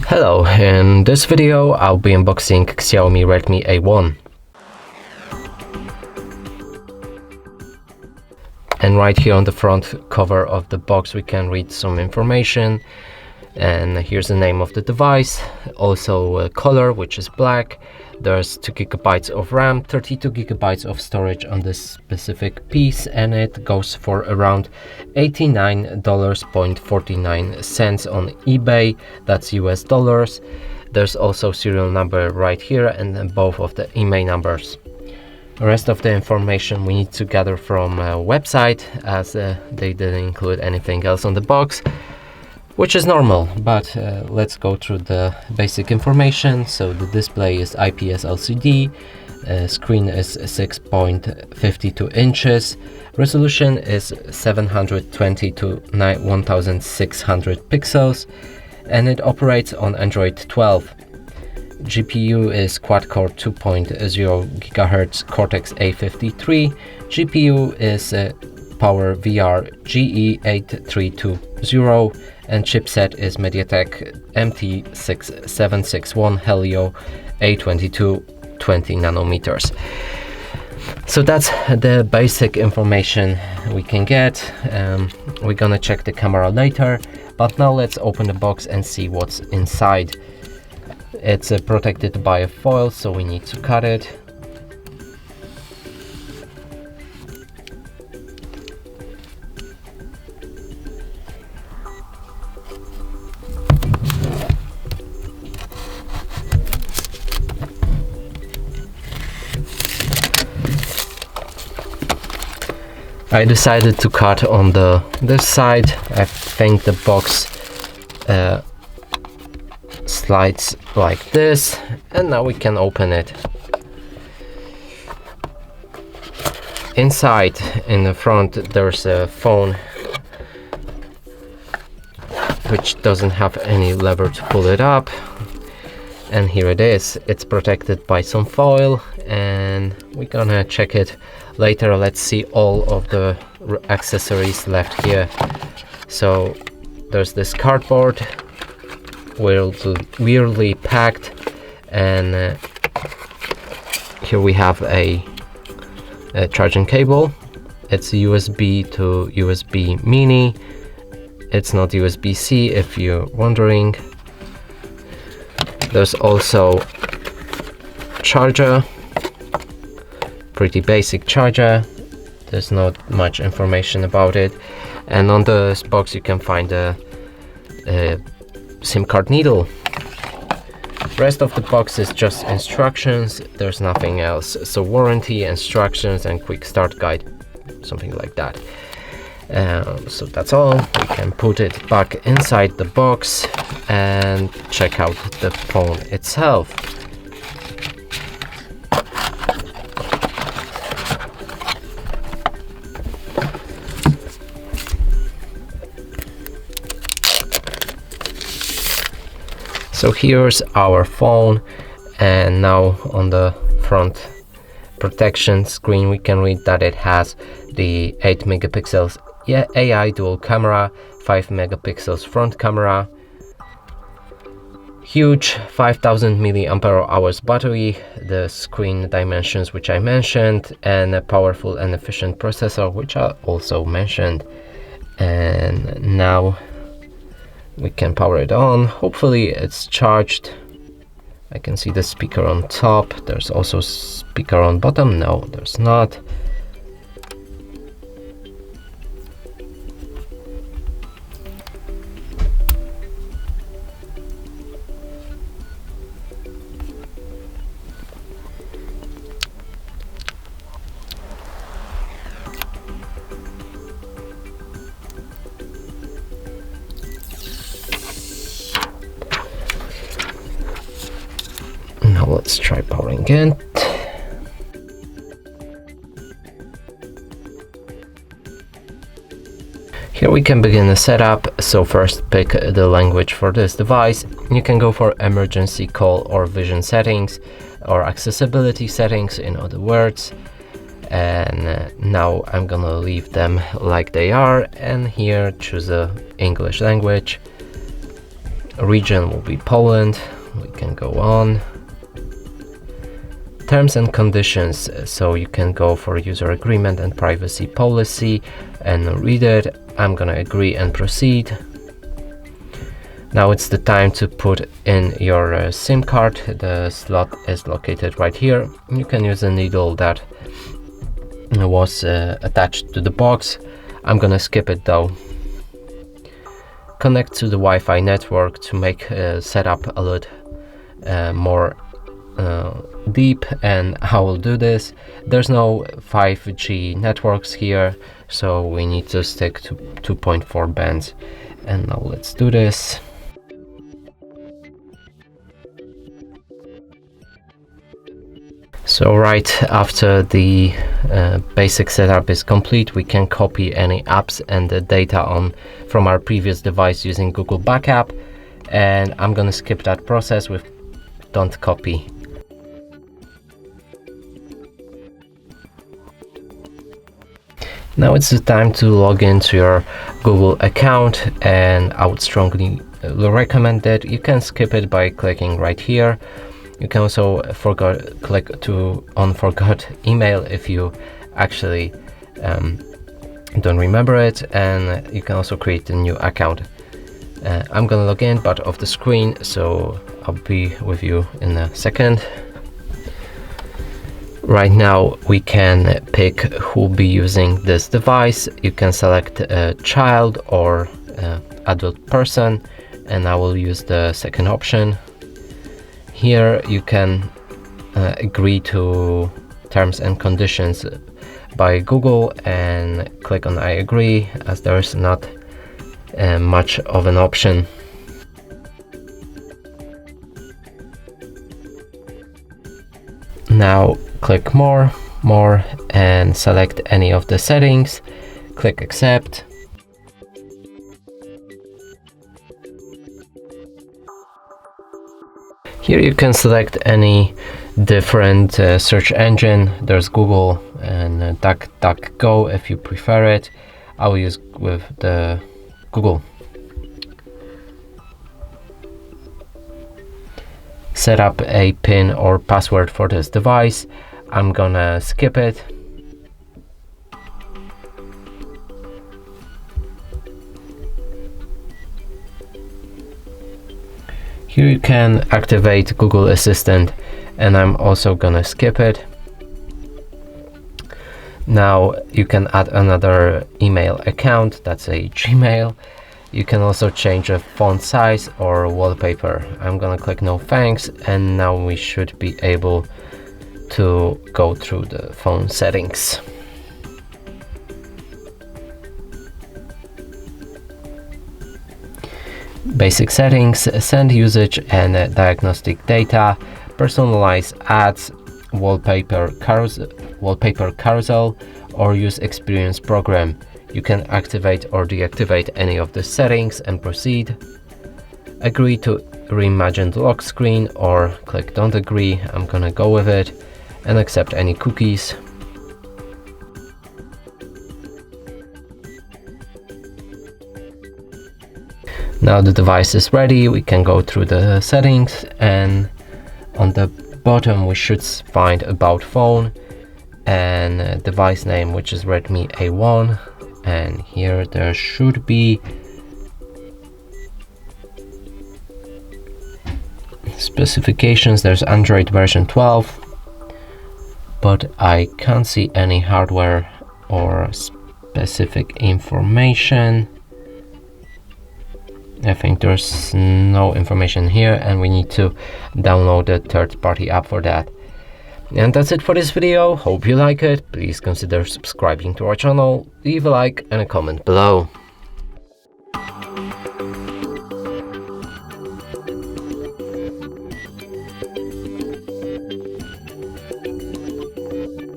Hello, in this video I'll be unboxing Xiaomi Redmi A1. And right here on the front cover of the box we can read some information, and here's the name of the device, also color, which is black. There's 2 GB of RAM, 32 GB of storage on this specific piece, and it goes for around $89.49 on eBay. That's US dollars. There's also serial number right here and then both of the email numbers. The rest of the information we need to gather from a website, as they didn't include anything else on the box, which is normal, but let's go through the basic information. So the display is IPS LCD, screen is 6.52 inches, resolution is 720 to 1600 pixels, and it operates on Android 12. GPU is quad-core 2.0 GHz Cortex A53. GPU is Power VR GE8320, and chipset is MediaTek MT6761 Helio A22 20 nanometers. So that's the basic information we can get. We're gonna check the camera later, but now let's open the box and see what's inside. It's protected by a foil, so we need to cut it. I decided to cut on this side. I think the box slides like this, and now we can open it. Inside, in the front, there's a phone which doesn't have any lever to pull it up, and here it is. It's protected by some foil, and we're gonna check it later. Let's see all of the accessories left here. So there's this cardboard, weirdly packed, and here we have a charging cable. It's USB to USB mini. It's not USB-C if you're wondering. There's also charger, pretty basic charger. There's not much information about it, and on this box you can find a SIM card needle. Rest of the box is just instructions. There's nothing else. So warranty, instructions, and quick start guide, something like that. So that's all. We can put it back inside the box and check out the phone itself. So here's our phone, and now on the front protection screen we can read that it has the 8 megapixels AI dual camera, 5 megapixels front camera, huge 5000 milliampere hours battery, the screen dimensions which I mentioned, and a powerful and efficient processor which I also mentioned. And now we can power it on. Hopefully it's charged. I can see the speaker on top. There's also speaker on bottom. No, there's not. Now let's try powering it. Here we can begin the setup. So first pick the language for this device. You can go for emergency call or vision settings, or accessibility settings, in other words. And now I'm gonna leave them like they are, and here choose a English language. Region will be Poland. We can go on. Terms and conditions, so you can go for user agreement and privacy policy and read it. I'm gonna agree and proceed. Now it's the time to put in your SIM card. The slot is located right here. You can use a needle that was attached to the box. I'm gonna skip it though. Connect to the Wi-Fi network to make setup a little more deep, and how we'll do this. There's no 5G networks here, so we need to stick to 2.4 bands. And now let's do this. So right after the basic setup is complete, we can copy any apps and the data from our previous device using Google Backup, and I'm gonna skip that process with don't copy. Now it's the time to log into your Google account, and I would strongly recommend that you can skip it by clicking right here. You can also click on forgot email if you actually don't remember it, and you can also create a new account. I'm gonna log in but off the screen, so I'll be with you in a second. Right now we can pick who will be using this device. You can select a child or adult person, and I will use the second option. Here you can agree to terms and conditions by Google and click on I agree, as there is not much of an option. Now click more, and select any of the settings. Click accept. Here you can select any different search engine. There's Google and DuckDuckGo if you prefer it. I will use with the Google. Set up a PIN or password for this device. I'm gonna skip it. Here you can activate Google Assistant, and I'm also gonna skip it. Now you can add another email account, that's a Gmail. You can also change a font size or wallpaper. I'm gonna click no thanks, and now we should be able to go through the phone settings. Basic settings, send usage and diagnostic data, personalize ads, wallpaper carousel, or use experience program. You can activate or deactivate any of the settings and proceed. Agree to reimagine the lock screen, or click don't agree. I'm gonna go with it, and accept any cookies. Now the device is ready. We can go through the settings, and on the bottom we should find about phone and device name, which is Redmi A1, and here there should be specifications. There's Android version 12, but I can't see any hardware or specific information. I think there's no information here, and we need to download a third-party app for that. And that's it for this video. Hope you like it. Please consider subscribing to our channel, leave a like and a comment below.